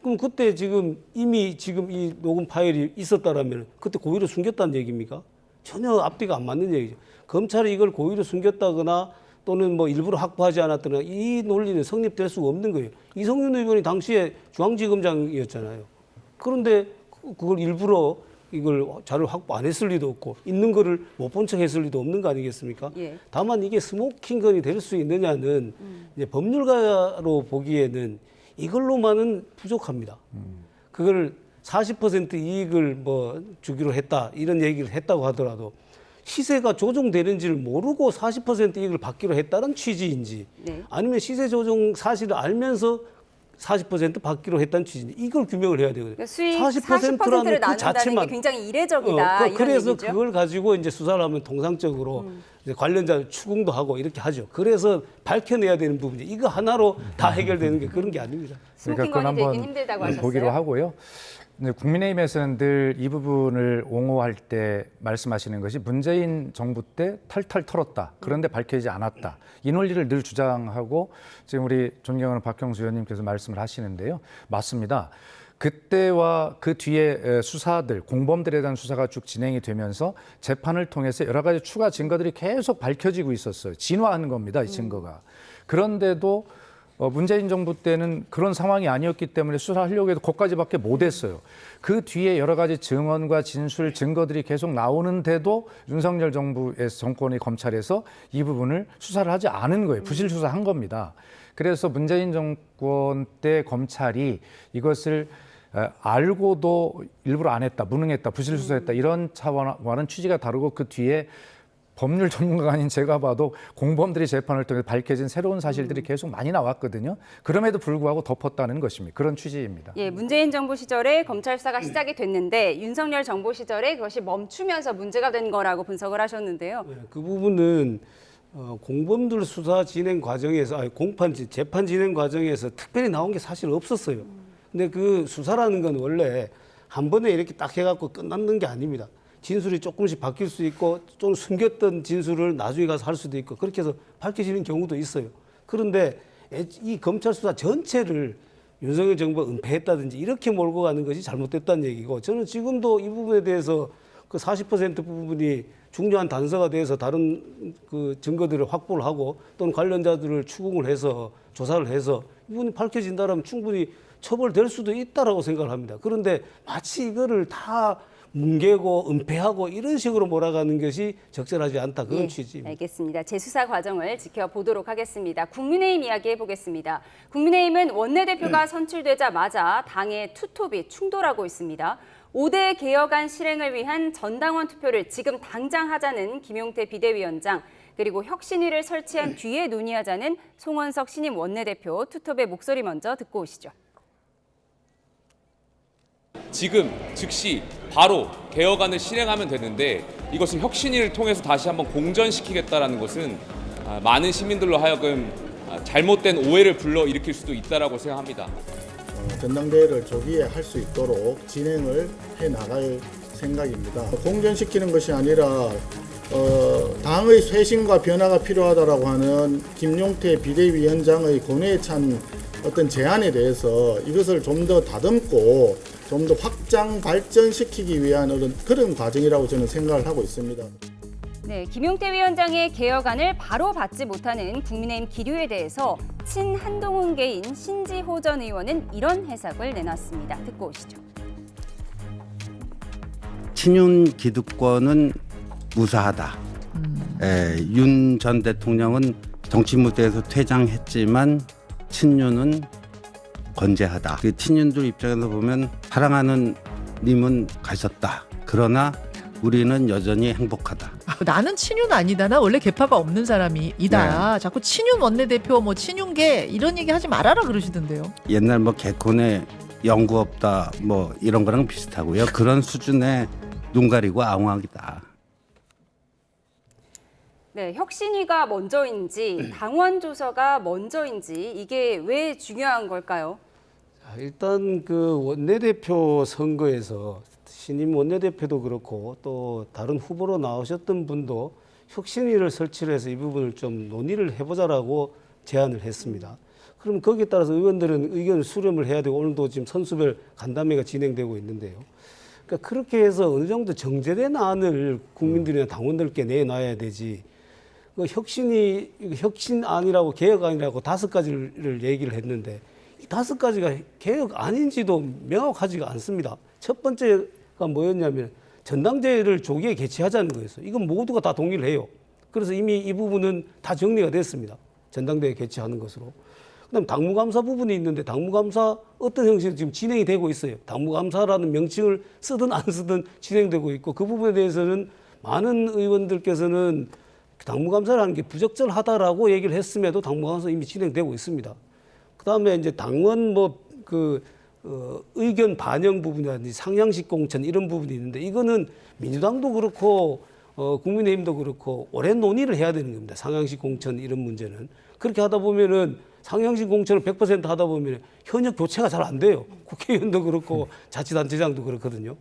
그럼 그때 지금 이미 지금 이 녹음 파일이 있었다라면 그때 고의로 숨겼다는 얘기입니까? 전혀 앞뒤가 안 맞는 얘기죠. 검찰이 이걸 고의로 숨겼다거나 또는 뭐 일부러 확보하지 않았거나 이 논리는 성립될 수가 없는 거예요. 이성윤 의원이 당시에 중앙지검장이었잖아요. 그런데 그걸 일부러 이걸 자료를 확보 안 했을 리도 없고 있는 거를 못 본 척 했을 리도 없는 거 아니겠습니까? 예. 다만 이게 스모킹건이 될 수 있느냐는 이제 법률가로 보기에는 이걸로만은 부족합니다. 그걸 40% 이익을 뭐 주기로 했다 이런 얘기를 했다고 하더라도 시세가 조정되는지를 모르고 40% 이익을 받기로 했다는 취지인지 아니면 시세 조정 사실을 알면서 40% 받기로 했다는 취지인지 이걸 규명을 해야 되거든요. 그러니까 수익 40%라는 40%를 그 나눈다는 자체만 게 굉장히 이례적이다. 이런 그래서 얘기죠? 그걸 가지고 이제 수사를 하면 통상적으로 이제 관련자 추궁도 하고 이렇게 하죠. 그래서 밝혀내야 되는 부분이 이거 하나로 다 해결되는 게 그런 게 아닙니다. 스모킹건이 되긴 힘들다고 하셨어요. 보기로 하고요. 국민의힘에서는 늘 이 부분을 옹호할 때 말씀하시는 것이 문재인 정부 때 탈탈 털었다. 그런데 밝혀지지 않았다. 이 논리를 늘 주장하고 지금 우리 존경하는 박형수 의원님께서 말씀을 하시는데요. 맞습니다. 그때와 그 뒤에 수사들, 공범들에 대한 수사가 쭉 진행이 되면서 재판을 통해서 여러 가지 추가 증거들이 계속 밝혀지고 있었어요. 진화하는 겁니다, 이 증거가. 그런데도 문재인 정부 때는 그런 상황이 아니었기 때문에 수사하려고 해도 거기까지밖에 못했어요. 그 뒤에 여러 가지 증언과 진술, 증거들이 계속 나오는데도 윤석열 정부의 정권의 검찰에서 이 부분을 수사를 하지 않은 거예요. 부실 수사한 겁니다. 그래서 문재인 정권 때 검찰이 이것을 알고도 일부러 안 했다, 무능했다, 부실 수사했다 이런 차원과는 취지가 다르고 그 뒤에 법률 전문가가 아닌 제가 봐도 공범들이 재판을 통해 밝혀진 새로운 사실들이 계속 많이 나왔거든요. 그럼에도 불구하고 덮었다는 것입니다. 그런 취지입니다. 예, 문재인 정부 시절에 검찰 수사가 시작이 됐는데 윤석열 정부 시절에 그것이 멈추면서 문제가 된 거라고 분석을 하셨는데요. 네, 그 부분은 공범들 수사 진행 과정에서 재판 진행 과정에서 특별히 나온 게 사실 없었어요. 근데 그 수사라는 건 원래 한 번에 이렇게 딱 해갖고 끝나는 게 아닙니다. 진술이 조금씩 바뀔 수 있고 좀 숨겼던 진술을 나중에 가서 할 수도 있고 그렇게 해서 밝혀지는 경우도 있어요. 그런데 이 검찰 수사 전체를 윤석열 정부가 은폐했다든지 이렇게 몰고 가는 것이 잘못됐다는 얘기고, 저는 지금도 이 부분에 대해서 그 40% 부분이 중요한 단서가 돼서 다른 그 증거들을 확보를 하고 또는 관련자들을 추궁을 해서 조사를 해서 이 부분이 밝혀진다면 충분히 처벌될 수도 있다라고 생각을 합니다. 그런데 마치 이거를 다 뭉개고 은폐하고 이런 식으로 몰아가는 것이 적절하지 않다, 그런 취지입니다. 알겠습니다. 재수사 과정을 지켜보도록 하겠습니다. 국민의힘 이야기해 보겠습니다. 국민의힘은 원내대표가 선출되자마자 당의 투톱이 충돌하고 있습니다. 5대 개혁안 실행을 위한 전당원 투표를 지금 당장 하자는 김용태 비대위원장, 그리고 혁신위를 설치한 뒤에 논의하자는 송원석 신임 원내대표, 투톱의 목소리 먼저 듣고 오시죠. 지금 즉시 바로 개혁안을 실행하면 되는데 이것을 혁신위를 통해서 다시 한번 공전시키겠다라는 것은 많은 시민들로 하여금 잘못된 오해를 불러일으킬 수도 있다라고 생각합니다. 전당대회를 조기에 할 수 있도록 진행을 해 나갈 생각입니다. 공전시키는 것이 아니라 당의 쇄신과 변화가 필요하다라고 하는 김용태 비대위원장의 고뇌에 찬 어떤 제안에 대해서 이것을 좀 더 다듬고 좀 더 확장 발전시키기 위한 그런 과정이라고 저는 생각을 하고 있습니다. 네, 김용태 위원장의 개혁안을 바로 받지 못하는 국민의힘 기류에 대해서 친한동훈계인 신지호 전 의원은 이런 해석을 내놨습니다. 듣고 오시죠. 친윤 기득권은 무사하다. 윤 전 대통령은 정치 무대에서 퇴장했지만 친윤은 건재하다. 그 친윤들 입장에서 보면 사랑하는 님은 가셨다. 그러나 우리는 여전히 행복하다. 나는 친윤 아니다. 나 원래 계파가 없는 사람이다. 네. 자꾸 친윤 원내대표, 뭐 친윤계 이런 얘기 하지 말아라 그러시던데요. 옛날 뭐 개콘에 연구 없다 뭐 이런 거랑 비슷하고요. 그런 수준의 눈 가리고 앙황이다. 네, 혁신위가 먼저인지 당원 조서가 먼저인지 이게 왜 중요한 걸까요? 자, 일단 그 원내대표 선거에서 신임 원내대표도 그렇고 또 다른 후보로 나오셨던 분도 혁신위를 설치를 해서 이 부분을 좀 논의를 해보자라고 제안을 했습니다. 그럼 거기에 따라서 의원들은 의견을 수렴을 해야 되고 오늘도 지금 선수별 간담회가 진행되고 있는데요. 그러니까 그렇게 해서 어느 정도 정제된 안을 국민들이나 당원들께 내놔야 되지. 그 혁신안이라고 개혁안이라고 5가지를 얘기를 했는데 이 5가지가 개혁 아닌지도 명확하지가 않습니다. 첫 번째가 뭐였냐면 전당대회를 조기에 개최하자는 거였어요. 이건 모두가 다 동의를 해요. 그래서 이미 이 부분은 다 정리가 됐습니다. 전당대회 개최하는 것으로. 그다음 당무감사 부분이 있는데 당무감사 어떤 형식으로 지금 진행이 되고 있어요. 당무감사라는 명칭을 쓰든 안 쓰든 진행되고 있고 그 부분에 대해서는 많은 의원들께서는 당무감사라는 게 부적절하다라고 얘기를 했음에도 당무감사 이미 진행되고 있습니다. 그다음에 이제 당원 의견 반영 부분이라든지 상향식 공천 이런 부분이 있는데 이거는 민주당도 그렇고 국민의힘도 그렇고 오랜 논의를 해야 되는 겁니다. 상향식 공천 이런 문제는. 그렇게 하다 보면은 상향식 공천을 100% 하다 보면 현역 교체가 잘 안 돼요. 국회의원도 그렇고 자치단체장도 그렇거든요.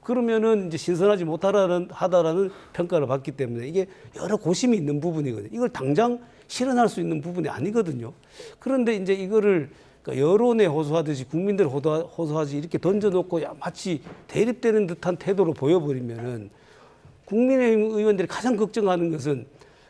그러면은 이제 신선하지 못하다라는 평가를 받기 때문에 이게 여러 고심이 있는 부분이거든요. 이걸 당장 실현할 수 있는 부분이 아니거든요. 그런데 이제 이거를 그러니까 여론에 호소하듯이 국민들 호소하지 이렇게 던져놓고 마치 대립되는 듯한 태도로 보여버리면은 국민의힘 의원들이 가장 걱정하는 것은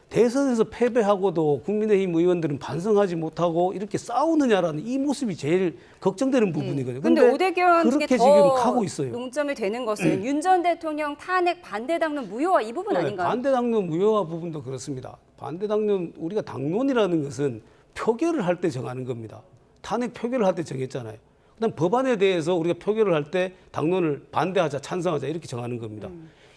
대선에서 패배하고도 국민의힘 의원들은 반성하지 못하고 이렇게 싸우느냐라는 이 모습이 제일 걱정되는 부분이거든요. 근데 오대견 중에 그렇게 더 지금 가고 있어요. 논점이 되는 것은 윤 전 대통령 탄핵 반대 당론 무효화 이 부분 아닌가요? 반대 당론 무효화 부분도 그렇습니다. 반대 당론 우리가 당론이라는 것은 표결을 할 때 정하는 겁니다. 탄핵 표결을 할 때 정했잖아요. 그다음 법안에 대해서 우리가 표결을 할 때 당론을 반대하자, 찬성하자 이렇게 정하는 겁니다.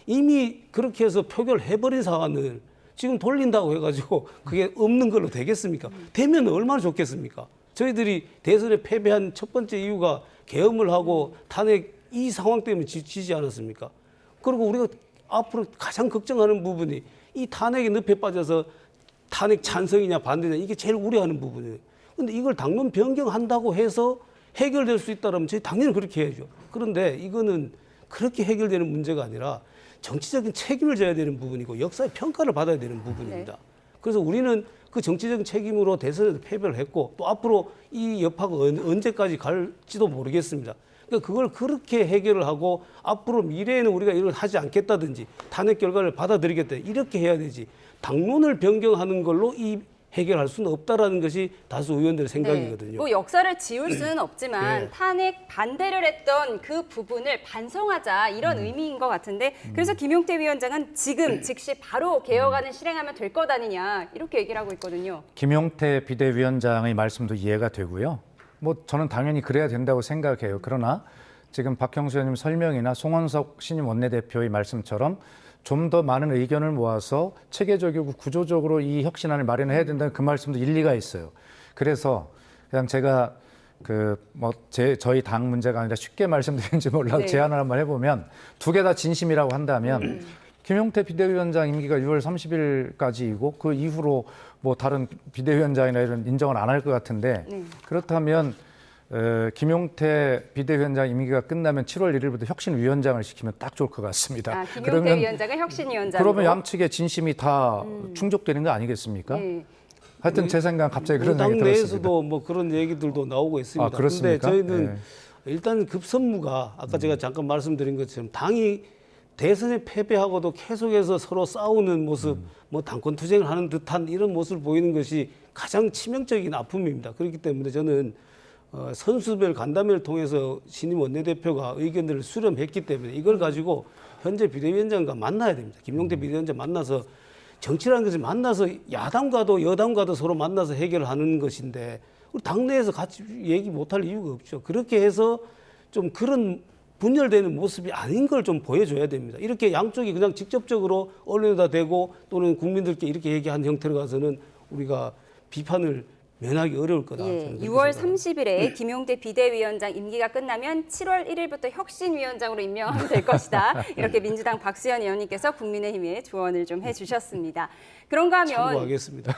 이미 그렇게 해서 표결해버린 사안을 지금 돌린다고 해가지고 그게 없는 걸로 되겠습니까? 되면 얼마나 좋겠습니까? 저희들이 대선에 패배한 첫 번째 이유가 계엄을 하고 탄핵 이 상황 때문에 지지 않았습니까? 그리고 우리가 앞으로 가장 걱정하는 부분이 이 탄핵의 늪에 빠져서 탄핵 찬성이냐 반대냐 이게 제일 우려하는 부분이에요. 근데 이걸 당론 변경한다고 해서 해결될 수 있다면 저희 당연히 그렇게 해야죠. 그런데 이거는 그렇게 해결되는 문제가 아니라 정치적인 책임을 져야 되는 부분이고 역사의 평가를 받아야 되는 부분입니다. 그래서 우리는 그 정치적인 책임으로 대선에서 패배를 했고 또 앞으로 이 여파가 언제까지 갈지도 모르겠습니다. 그러니까 그걸 그렇게 해결을 하고 앞으로 미래에는 우리가 이걸 하지 않겠다든지 탄핵 결과를 받아들이겠다 이렇게 해야 되지 당론을 변경하는 걸로 이 해결할 수는 없다라는 것이 다수 의원들의 생각이거든요. 뭐 역사를 지울 수는 없지만 탄핵 반대를 했던 그 부분을 반성하자 이런 의미인 것 같은데 그래서 김용태 위원장은 지금 즉시 바로 개혁안을 실행하면 될 것 아니냐 이렇게 얘기를 하고 있거든요. 김용태 비대위원장의 말씀도 이해가 되고요. 뭐 저는 당연히 그래야 된다고 생각해요. 그러나 지금 박형수 의원님 설명이나 송원석 신임 원내대표의 말씀처럼 좀 더 많은 의견을 모아서 체계적이고 구조적으로 이 혁신안을 마련해야 된다는 그 말씀도 일리가 있어요. 그래서 그냥 제가 저희 당 문제가 아니라 쉽게 말씀드리는지 몰라도 제안을 한번 해보면 두 개 다 진심이라고 한다면 김용태 비대위원장 임기가 6월 30일까지이고 그 이후로 뭐 다른 비대위원장이나 이런 인정을 안 할 것 같은데 그렇다면 김용태 비대위원장 임기가 끝나면 7월 1일부터 혁신위원장을 시키면 딱 좋을 것 같습니다. 김용태 위원장은 혁신위원장으로. 그러면 양측의 진심이 다 충족되는 거 아니겠습니까? 하여튼 제 생각은 갑자기 그런 생각이 들었습니다. 당 내에서도 뭐 그런 얘기들도 나오고 있습니다. 그런데 저희는 일단 급선무가 아까 제가 잠깐 말씀드린 것처럼 당이 대선에 패배하고도 계속해서 서로 싸우는 모습, 뭐 당권 투쟁을 하는 듯한 이런 모습을 보이는 것이 가장 치명적인 아픔입니다. 그렇기 때문에 저는 선수별 간담회를 통해서 신임 원내대표가 의견들을 수렴했기 때문에 이걸 가지고 현재 비대위원장과 만나야 됩니다. 김용태 비대위원장 만나서 정치라는 것을 만나서 야당과도 여당과도 서로 만나서 해결하는 것인데 우리 당내에서 같이 얘기 못할 이유가 없죠. 그렇게 해서 좀 그런 분열되는 모습이 아닌 걸 좀 보여줘야 됩니다. 이렇게 양쪽이 그냥 직접적으로 언론에다 대고 또는 국민들께 이렇게 얘기한 형태로 가서는 우리가 비판을 면하기 어려울 거다. 6월 30일에 김용태 비대위원장 임기가 끝나면 7월 1일부터 혁신위원장으로 임명하면 될 것이다. 이렇게 민주당 박수현 의원님께서 국민의힘에 조언을 좀 해주셨습니다. 그런가 하면 참고하겠습니다.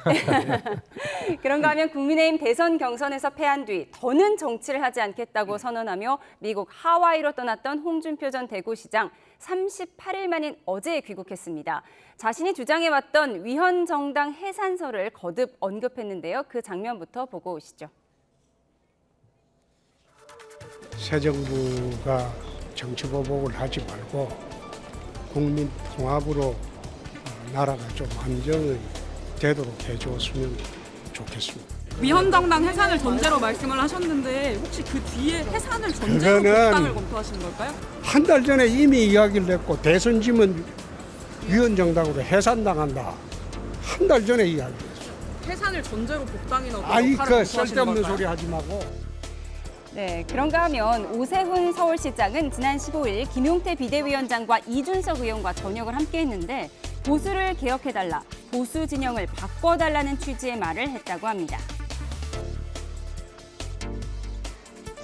그런가 하면 국민의힘 대선 경선에서 패한 뒤 더는 정치를 하지 않겠다고 선언하며 미국 하와이로 떠났던 홍준표 전 대구시장 38일 만인 어제 귀국했습니다. 자신이 주장해왔던 위헌정당 해산설을 거듭 언급했는데요. 그 장면부터 보고 오시죠. 새 정부가 정치 보복을 하지 말고 국민 통합으로 나라가 좀 안정이 되도록 해줬으면 좋겠습니다. 위헌정당 해산을 전제로 말씀을 하셨는데 혹시 그 뒤에 해산을 전제로 그거는 복당을 검토하시는 걸까요? 한 달 전에 이미 이야기를 했고 대선 지면 위헌정당으로 해산당한다. 한 달 전에 이야기했어. 해산을 전제로 복당이나 아이 그 쓸데없는 소리 하지 말고. 네, 그런가 하면 오세훈 서울시장은 지난 15일 김용태 비대위원장과 이준석 의원과 저녁을 함께했는데 보수를 개혁해달라, 보수 진영을 바꿔달라는 취지의 말을 했다고 합니다.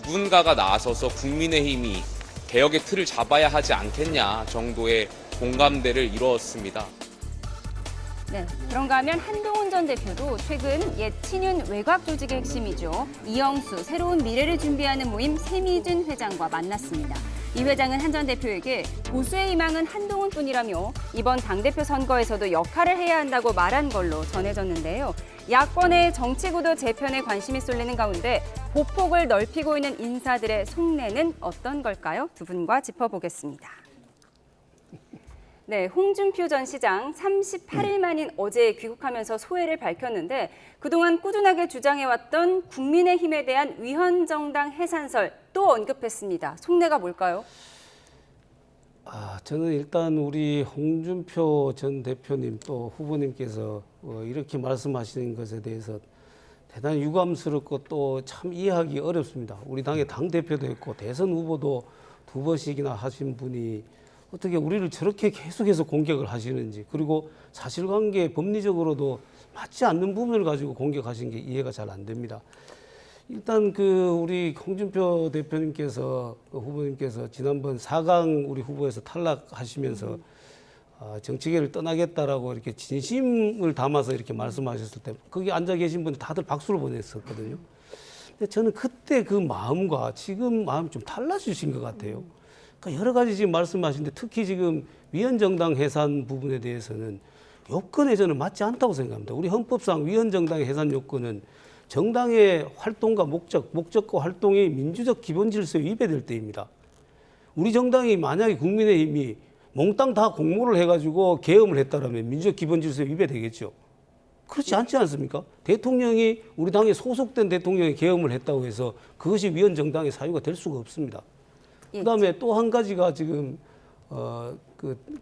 누군가가 나서서 국민의힘이 개혁의 틀을 잡아야 하지 않겠냐 정도의 공감대를 이루었습니다. 네, 그런가 하면 한동훈 전 대표도 최근 옛 친윤 외곽 조직의 핵심이죠. 이영수, 새로운 미래를 준비하는 모임 세미준 회장과 만났습니다. 이 회장은 한 전 대표에게 보수의 희망은 한동훈뿐이라며 이번 당대표 선거에서도 역할을 해야 한다고 말한 걸로 전해졌는데요. 야권의 정치구도 재편에 관심이 쏠리는 가운데 보폭을 넓히고 있는 인사들의 속내는 어떤 걸까요? 두 분과 짚어보겠습니다. 네, 홍준표 전 시장 38일 만인 어제 귀국하면서 소회를 밝혔는데 그동안 꾸준하게 주장해왔던 국민의힘에 대한 위헌정당 해산설 또 언급했습니다. 속내가 뭘까요? 저는 일단 우리 홍준표 전 대표님 또 후보님께서 이렇게 말씀하시는 것에 대해서 대단히 유감스럽고 또 참 이해하기 어렵습니다. 우리 당의 당대표도 했고 대선 후보도 2번씩이나 하신 분이 어떻게 우리를 저렇게 계속해서 공격을 하시는지, 그리고 사실관계 법리적으로도 맞지 않는 부분을 가지고 공격하신 게 이해가 잘 안 됩니다. 일단 우리 홍준표 대표님께서 후보님께서 지난번 4강 우리 후보에서 탈락하시면서 정치계를 떠나겠다라고 이렇게 진심을 담아서 이렇게 말씀하셨을 때 거기 앉아 계신 분들 다들 박수를 보냈었거든요. 근데 저는 그때 그 마음과 지금 마음이 좀 달라지신 것 같아요. 그러니까 여러 가지 지금 말씀하시는데 특히 지금 위헌정당 해산 부분에 대해서는 요건에 저는 맞지 않다고 생각합니다. 우리 헌법상 위헌정당 해산 요건은 정당의 활동과 목적과 활동이 민주적 기본 질서에 위배될 때입니다. 우리 정당이 만약에 국민의힘이 몽땅 다 공모를 해가지고 계엄을 했다라면 민주적 기본 질서에 위배되겠죠. 그렇지 않지 않습니까? 대통령이 우리 당에 소속된 대통령이 계엄을 했다고 해서 그것이 위헌정당의 사유가 될 수가 없습니다. 그다음에 또 한 가지가 지금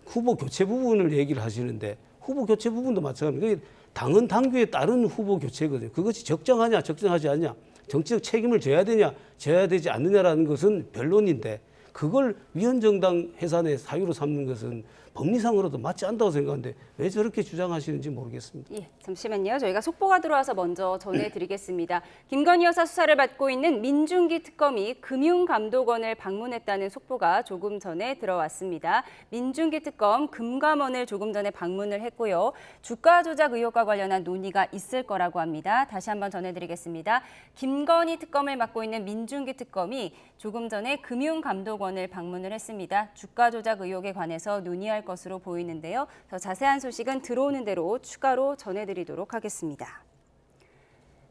후보 교체 부분을 얘기를 하시는데 후보 교체 부분도 마찬가지입니다. 당은 당규에 따른 후보 교체거든요. 그것이 적정하냐, 적정하지 않냐, 정치적 책임을 져야 되냐, 져야 되지 않느냐라는 것은 변론인데 그걸 위헌정당 해산의 사유로 삼는 것은 법리상으로도 맞지 않다고 생각하는데 왜 저렇게 주장하시는지 모르겠습니다. 예, 잠시만요. 저희가 속보가 들어와서 먼저 전해드리겠습니다. 김건희 여사 수사를 받고 있는 민중기 특검이 금융감독원을 방문했다는 속보가 조금 전에 들어왔습니다. 민중기 특검 금감원을 조금 전에 방문을 했고요. 주가 조작 의혹과 관련한 논의가 있을 거라고 합니다. 다시 한번 전해드리겠습니다. 김건희 특검을 맡고 있는 민중기 특검이 조금 전에 금융감독원을 방문을 했습니다. 주가 조작 의혹에 관해서 논의할 것으로 보이는데요. 더 자세한 소식은 들어오는 대로 추가로 전해드리도록 하겠습니다.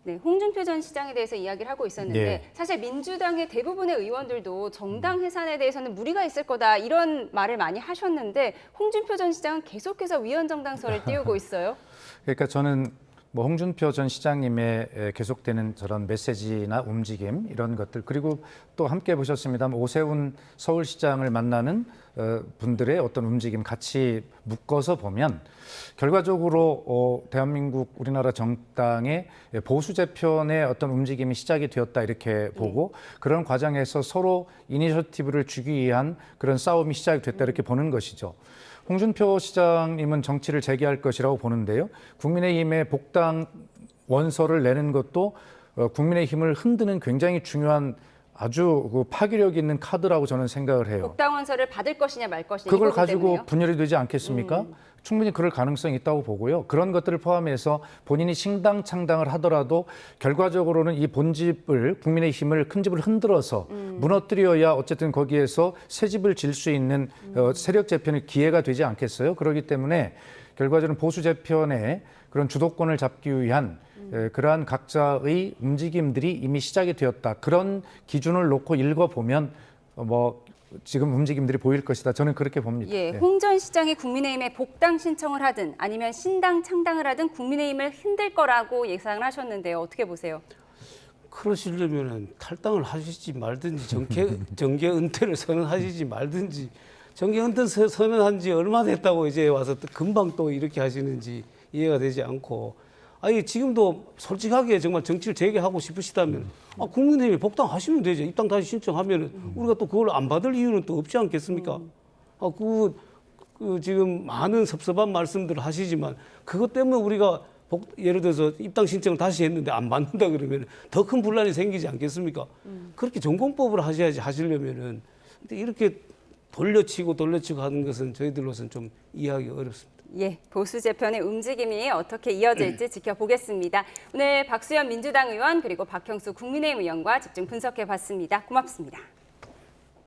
네, 홍준표 전 시장에 대해서 이야기를 하고 있었는데 네. 사실 민주당의 대부분의 의원들도 정당 해산에 대해서는 무리가 있을 거다 이런 말을 많이 하셨는데 홍준표 전 시장은 계속해서 위헌정당설을 띄우고 있어요. 그러니까 저는 홍준표 전 시장님의 계속되는 저런 메시지나 움직임 이런 것들, 그리고 또 함께 보셨습니다만 오세훈 서울시장을 만나는 분들의 어떤 움직임 같이 묶어서 보면 결과적으로 대한민국 우리나라 정당의 보수 재편의 어떤 움직임이 시작이 되었다 이렇게 보고 그런 과정에서 서로 이니셔티브를 주기 위한 그런 싸움이 시작이 됐다 이렇게 보는 것이죠. 홍준표 시장님은 정치를 재개할 것이라고 보는데요. 국민의힘의 복당 원서를 내는 것도 국민의힘을 흔드는 굉장히 중요한 아주 파괴력 있는 카드라고 저는 생각을 해요. 복당 원서를 받을 것이냐 말 것이냐 그걸 이 부분 가지고 때문에요? 분열이 되지 않겠습니까? 충분히 그럴 가능성이 있다고 보고요. 그런 것들을 포함해서 본인이 신당 창당을 하더라도 결과적으로는 이 본집을 국민의힘을 큰 집을 흔들어서 무너뜨려야 어쨌든 거기에서 새 집을 질 수 있는 세력 재편의 기회가 되지 않겠어요? 그렇기 때문에 결과적으로 보수 재편의 그런 주도권을 잡기 위한 그러한 각자의 움직임들이 이미 시작이 되었다. 그런 기준을 놓고 읽어보면 지금 움직임들이 보일 것이다. 저는 그렇게 봅니다. 예, 홍 전 시장이 국민의힘에 복당 신청을 하든 아니면 신당 창당을 하든 국민의힘을 흔들 거라고 예상을 하셨는데요. 어떻게 보세요? 그러시려면 탈당을 하시지 말든지 정계 은퇴를 선언하시지 말든지 정계 은퇴 선언한 지 얼마 됐다고 이제 와서 또 금방 또 이렇게 하시는지 이해가 되지 않고 아니 지금도 솔직하게 정말 정치를 재개하고 싶으시다면 국민의힘에 복당하시면 되죠. 입당 다시 신청하면 우리가 또 그걸 안 받을 이유는 또 없지 않겠습니까? 지금 많은 섭섭한 말씀들을 하시지만 그것 때문에 우리가 예를 들어서 입당 신청을 다시 했는데 안 받는다 그러면 더 큰 분란이 생기지 않겠습니까? 그렇게 전공법으로 하셔야지 하시려면은 근데 이렇게 돌려치고 하는 것은 저희들로서는 좀 이해하기 어렵습니다. 예, 보수 재편의 움직임이 어떻게 이어질지 지켜보겠습니다. 오늘 박수현 민주당 의원 그리고 박형수 국민의힘 의원과 집중 분석해봤습니다. 고맙습니다.